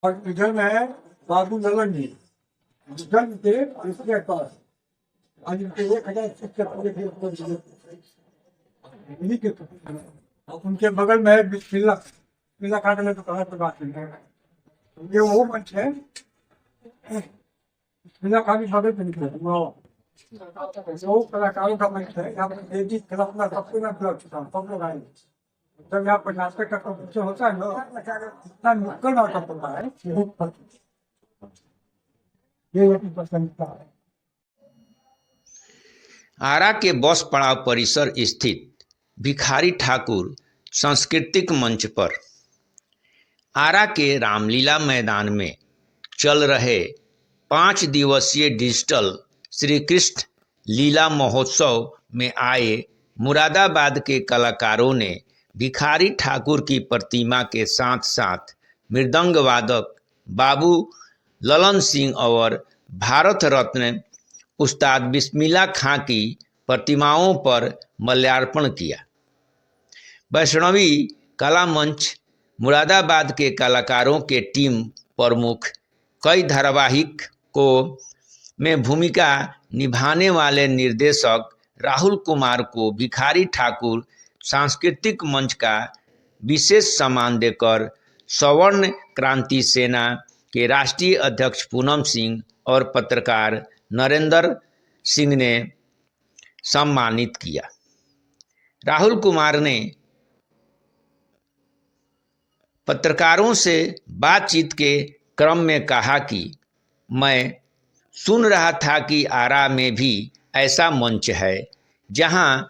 और इधर में है बाबू ललन जी, जन्म के इसके पास आज इनके 1000 इन्हीं के और उनके बगल में है बिस्मिल्ला। बिस्मिल्ला खाने में तो कहा तो बात नहीं है। ये वो मंच है, बिस्मिल्ला खाने बगल में निकले वो कलाकारों का मंच है। यहाँ पर देवी खिलाफना सबसे मैं खिला चुका हूँ, सब लोग आए। जब यहाँ पर नाटक का कंपटीशन होता है ना, इतना नुक्कड़ नाटक होता है, ये पसंद है। आरा के बस पड़ाव परिसर स्थित भिखारी ठाकुर सांस्कृतिक मंच पर आरा के रामलीला मैदान में चल रहे 5 दिवसीय डिजिटल श्री कृष्ण लीला महोत्सव में आए मुरादाबाद के कलाकारों ने भिखारी ठाकुर की प्रतिमा के साथ साथ मृदंग वादक बाबू ललन सिंह और भारत रत्न उस्ताद बिस्मिल्ला खां की प्रतिमाओं पर माल्यार्पण किया। वैष्णवी कला मंच मुरादाबाद के कलाकारों के टीम प्रमुख कई धारावाहिक को में भूमिका निभाने वाले निर्देशक राहुल कुमार को भिखारी ठाकुर सांस्कृतिक मंच का विशेष सम्मान देकर स्वर्ण क्रांति सेना के राष्ट्रीय अध्यक्ष पूनम सिंह और पत्रकार नरेंद्र सिंह ने सम्मानित किया। राहुल कुमार ने पत्रकारों से बातचीत के क्रम में कहा कि मैं सुन रहा था कि आरा में भी ऐसा मंच है जहां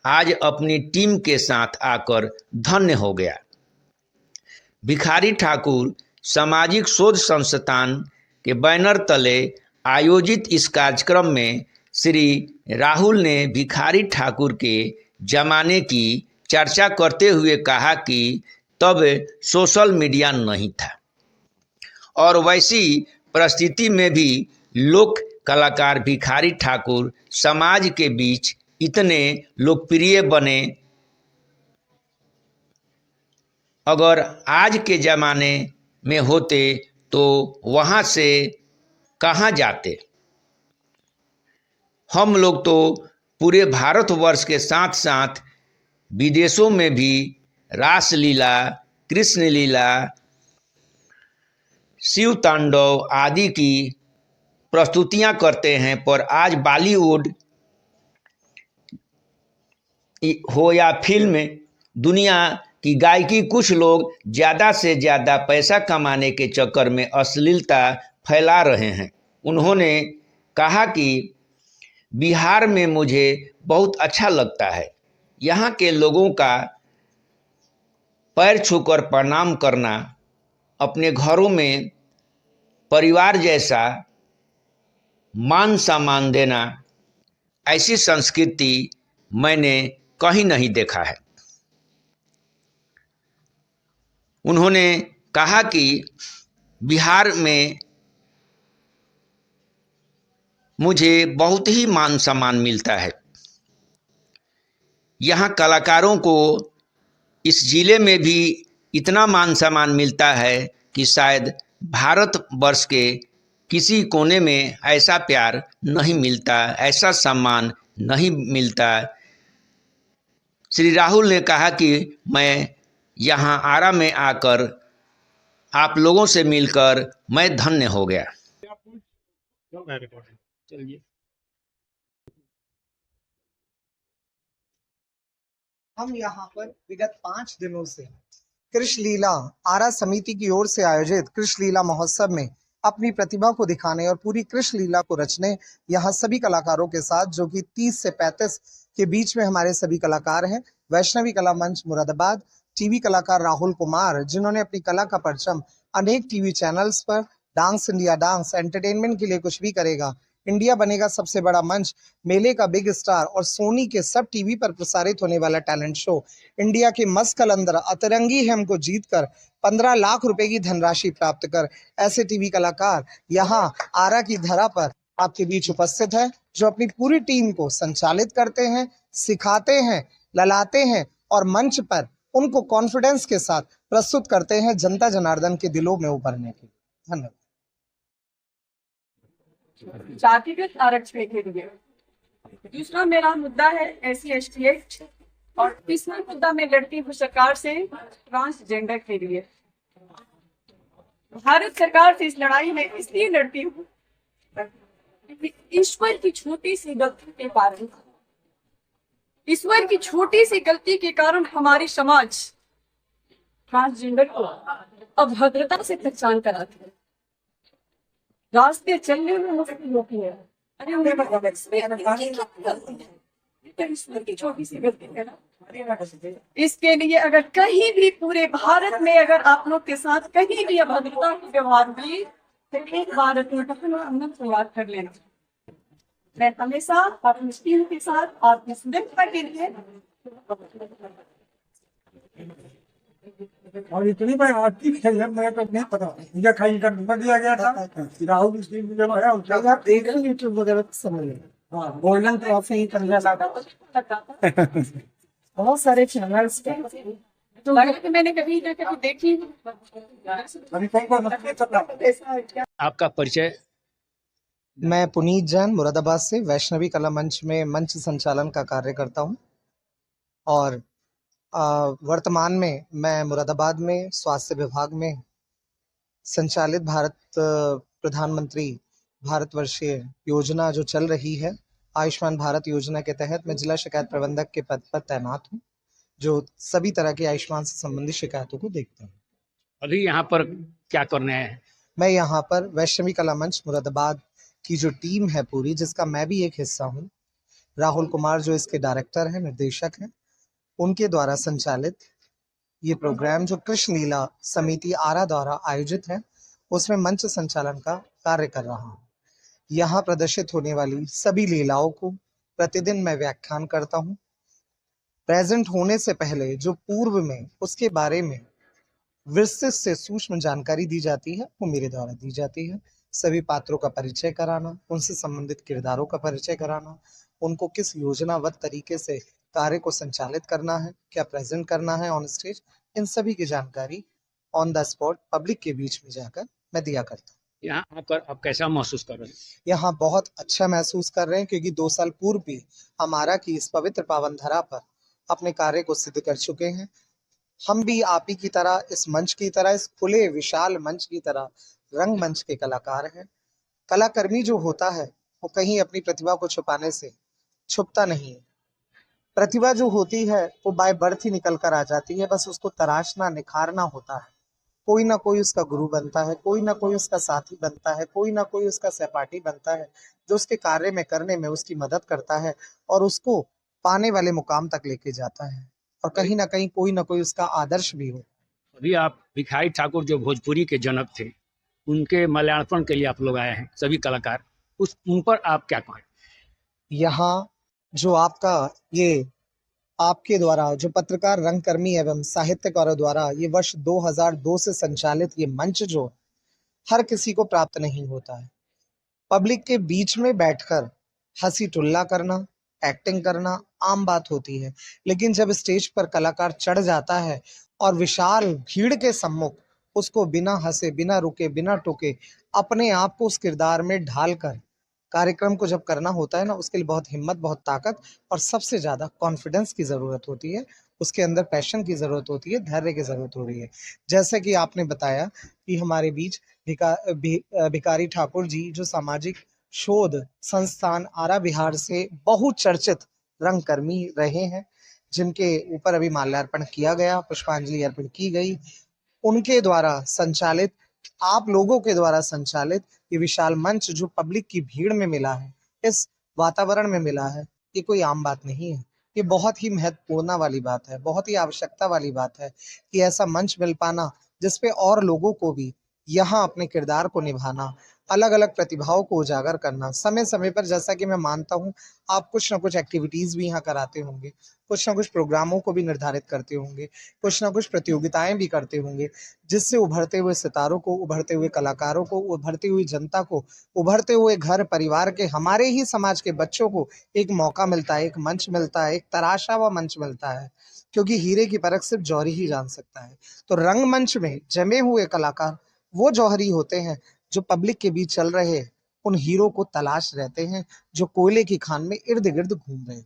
आज अपनी टीम के साथ आकर धन्य हो गया। भिखारी ठाकुर सामाजिक शोध संस्थान के बैनर तले आयोजित इस कार्यक्रम में श्री राहुल ने भिखारी ठाकुर के जमाने की चर्चा करते हुए कहा कि तब सोशल मीडिया नहीं था और वैसी परिस्थिति में भी लोक कलाकार भिखारी ठाकुर समाज के बीच इतने लोकप्रिय बने। अगर आज के ज़माने में होते तो वहाँ से कहाँ जाते। हम लोग तो पूरे भारतवर्ष के साथ साथ विदेशों में भी रासलीला, कृष्ण लीला, शिव तांडव आदि की प्रस्तुतियां करते हैं, पर आज बॉलीवुड हो या फिल्म दुनिया की गायकी, कुछ लोग ज़्यादा से ज़्यादा पैसा कमाने के चक्कर में अश्लीलता फैला रहे हैं। उन्होंने कहा कि बिहार में मुझे बहुत अच्छा लगता है, यहाँ के लोगों का पैर छूकर प्रणाम करना, अपने घरों में परिवार जैसा मान सम्मान देना, ऐसी संस्कृति मैंने कहीं नहीं देखा है। उन्होंने कहा कि बिहार में मुझे बहुत ही मान सम्मान मिलता है। यहाँ कलाकारों को इस जिले में भी इतना मान सम्मान मिलता है कि शायद भारतवर्ष के किसी कोने में ऐसा प्यार नहीं मिलता, ऐसा सम्मान नहीं मिलता। श्री राहुल ने कहा कि मैं यहाँ आरा में आकर आप लोगों से मिलकर मैं धन्य हो गया। चलिए, हम यहाँ पर विगत 5 दिनों से कृष्ण लीला आरा समिति की ओर से आयोजित कृष्ण लीला महोत्सव में अपनी प्रतिभा को दिखाने और पूरी कृष्ण लीला को रचने यहाँ सभी कलाकारों के साथ, जो कि 30 से 35 के बीच में हमारे सभी कलाकार हैं। वैष्णवी कला मंच मुरादाबाद, टीवी कलाकार राहुल कुमार, जिन्होंने अपनी कला का परचम अनेक टीवी चैनल्स पर, डांस इंडिया डांस, एंटरटेनमेंट के लिए कुछ भी करेगा, इंडिया बनेगा सबसे बड़ा मंच, मेले का बिग स्टार और सोनी के सब टीवी पर प्रसारित होने वाला टैलेंट शो इंडिया के मस्त कलंदर अतरंगी हेम को जीतकर 15 लाख रुपए की धनराशि प्राप्त कर ऐसे टीवी कलाकार यहाँ आरा की धरा पर आपके बीच उपस्थित है, जो अपनी पूरी टीम को संचालित करते हैं, सिखाते हैं, ललाते हैं और मंच पर उनको कॉन्फिडेंस के साथ प्रस्तुत करते हैं जनता जनार्दन के दिलों में उभरने के। धन्यवाद। जातिगत आरक्षण के लिए दूसरा मेरा मुद्दा है SC/ST एक्ट और तीसरा मुद्दा मैं लड़ती हूँ सरकार से ट्रांसजेंडर के लिए। भारत सरकार से इस लड़ाई में इसलिए लड़ती हूँ कि ईश्वर की छोटी सी गलती के कारण हमारी समाज ट्रांसजेंडर को अभद्रता से पहचान कराती है, रास्ते चलने में मुश्किल होती है। अरे ईश्वर की छोटी सी गलती है ना। इसके लिए अगर कहीं भी पूरे भारत में अगर आप लोग के साथ कहीं भी अभद्रता की व्यवहार हुई तो एक बार तैयार कर लेना। मैं हमेशा अपनी टीम के साथ आपकी सुरक्षा के लिए और इतनी बार आर्थिक है मैं तो नहीं पता, मुझे खाली का नंबर दिया गया था राहुल मुस्लिम जो है उसका। आप देख रहे हैं यूट्यूब वगैरह तो समझ लें। हाँ गोल्डन ट्रॉफी बहुत सारे चैनल्स पे तो मैंने कभी ना कभी देखी अभी कौन कौन नहीं पता। आपका परिचय? मैं पुनीत जैन मुरादाबाद से वैष्णवी कला मंच में मंच संचालन का कार्य करता हूं और वर्तमान में मैं मुरादाबाद में स्वास्थ्य विभाग में संचालित भारत प्रधानमंत्री भारतवर्षीय योजना जो चल रही है आयुष्मान भारत योजना के तहत मैं जिला शिकायत प्रबंधक के पद पर तैनात हूं, जो सभी तरह की आयुष्मान से संबंधित शिकायतों को देखता हूं। अभी यहाँ पर क्या करने हैं? मैं यहाँ पर वैष्णवी कला मंच मुरादाबाद की जो टीम है पूरी, जिसका मैं भी एक हिस्सा हूँ, राहुल कुमार जो इसके डायरेक्टर हैं, निर्देशक हैं, उनके द्वारा संचालित ये प्रोग्राम जो कृष्ण लीला समिति आरा द्वारा आयोजित है उसमें मंच संचालन का कार्य कर रहा हूँ। यहाँ प्रदर्शित होने वाली सभी लीलाओं को प्रतिदिन मैं व्याख्यान करता हूँ। प्रेजेंट होने से पहले जो पूर्व में उसके बारे में विस्तृत से सूक्ष्म जानकारी दी जाती है वो मेरे द्वारा दी जाती है। सभी पात्रों का परिचय कराना, उनसे संबंधित किरदारों का परिचय कराना, उनको किस योजनाबद्ध तरीके से कार्य को संचालित करना है, क्या प्रेजेंट करना है ऑन स्टेज, इन सभी की जानकारी ऑन द स्पॉट पब्लिक के बीच में जाकर मैं दिया करता हूँ। यहाँ आकर आप कैसा महसूस कर रहे हैं? यहाँ बहुत अच्छा महसूस कर रहे हैं क्योंकि 2 साल पूर्व भी हमारा की इस पवित्र पावन धरा पर अपने कार्य को सिद्ध कर चुके हैं। हम भी आप ही की तरह इस मंच की तरह, इस खुले विशाल मंच की तरह रंगमंच के कलाकार हैं। कलाकर्मी जो होता है वो कहीं अपनी प्रतिभा को छुपाने से छुपता नहीं है। प्रतिभा जो होती है वो बाय बर्थ ही निकल कर आ जाती है, बस उसको तराशना निखारना होता है। कोई ना कोई उसका गुरु बनता है, कोई ना कोई उसका साथी बनता है, कोई ना कोई उसका सहपाठी बनता है जो उसके कार्य में करने में उसकी मदद करता है और उसको पाने वाले मुकाम तक लेके जाता है और कहीं ना कहीं कोई ना कोई उसका आदर्श भी हो। अभी आप भिखारी ठाकुर जो भोजपुरी के जनक थे, उनके माल्यार्पण के लिए आप लोग आए हैं सभी कलाकार, उन पर आप क्या कहें? यहाँ जो आपका ये आपके द्वारा जो पत्रकार रंगकर्मी एवं साहित्यकारों द्वारा ये वर्ष 2002 से संचालित ये मंच जो हर किसी को प्राप्त नहीं होता है। पब्लिक के बीच में बैठकर हंसी टुल्ला करना, एक्टिंग करना आम बात होती है, लेकिन जब स्टेज पर कलाकार चढ़ जाता है और विशाल भीड़ के सम्मुख उसको बिना हंसे, बिना रुके, बिना टोके अपने आप को उस किरदार में ढालकर कार्यक्रम को जब करना होता है ना, उसके लिए बहुत हिम्मत, बहुत ताकत और सबसे ज्यादा कॉन्फिडेंस की जरूरत होती है। उसके अंदर पैशन की जरूरत होती है, धैर्य की जरूरत हो रही है। जैसे कि आपने बताया कि हमारे बीच भिखारी ठाकुर जी जो सामाजिक शोध संस्थान आरा बिहार से बहुचर्चित रंगकर्मी रहे हैं, जिनके ऊपर अभी माल्यार्पण किया गया, पुष्पांजलि अर्पण की गई, उनके द्वारा संचालित, आप लोगों के द्वारा संचालित ये विशाल मंच जो पब्लिक की भीड़ में मिला है, इस वातावरण में मिला है, ये कोई आम बात नहीं है। ये बहुत ही महत्वपूर्ण वाली बात है, बहुत ही आवश्यकता वाली बात है कि ऐसा मंच मिल पाना जिसपे और लोगों को भी यहाँ अपने किरदार को निभाना, अलग अलग प्रतिभाओं को उजागर करना समय समय पर, जैसा कि मैं मानता हूँ आप कुछ ना कुछ एक्टिविटीज भी यहाँ कराते होंगे, कुछ ना कुछ प्रोग्रामों को भी निर्धारित करते होंगे, कुछ ना कुछ प्रतियोगिताएं भी करते होंगे, जिससे उभरते हुए सितारों को, उभरते हुए कलाकारों को, उभरती हुई जनता को, उभरते हुए घर परिवार के हमारे ही समाज के बच्चों को एक मौका मिलता है, एक मंच मिलता है, एक तराशा हुआ मंच मिलता है, क्योंकि हीरे की परख सिर्फ जौहरी ही जान सकता है। तो रंगमंच में जमे हुए कलाकार वो जौहरी होते हैं जो पब्लिक के बीच चल रहे उन हीरो को तलाश रहते हैं जो कोयले की खान में इर्द गिर्द घूम रहे हैं।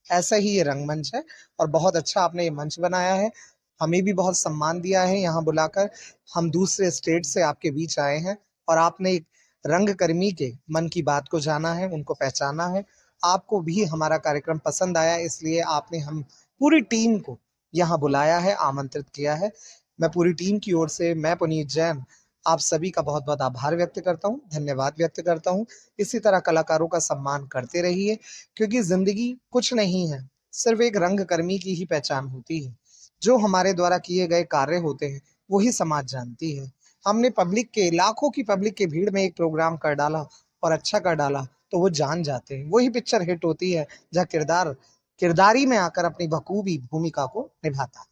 ऐसा ही ये रंगमंच है और बहुत अच्छा आपने ये मंच बनाया है। हमें भी बहुत सम्मान दिया है यहाँ बुलाकर। हम दूसरे स्टेट से आपके बीच आए हैं और आपने एक रंगकर्मी के मन की बात को जाना है, उनको पहचाना है। आपको भी हमारा कार्यक्रम पसंद आया, इसलिए आपने हम पूरी टीम को यहाँ बुलाया है, आमंत्रित किया है। मैं पूरी टीम की ओर से, मैं पुनीत जैन, आप सभी का बहुत बहुत आभार व्यक्त करता हूँ, धन्यवाद व्यक्त करता हूँ। इसी तरह कलाकारों का सम्मान करते रहिए, क्योंकि जिंदगी कुछ नहीं है, सिर्फ एक रंगकर्मी की ही पहचान होती है। जो हमारे द्वारा किए गए कार्य होते हैं वही समाज जानती है। हमने पब्लिक के, लाखों की पब्लिक के भीड़ में एक प्रोग्राम कर डाला और अच्छा कर डाला तो वो जान जाते हैं। वही पिक्चर हिट होती है जहाँ किरदारी में आकर अपनी बखूबी भूमिका को निभाता है।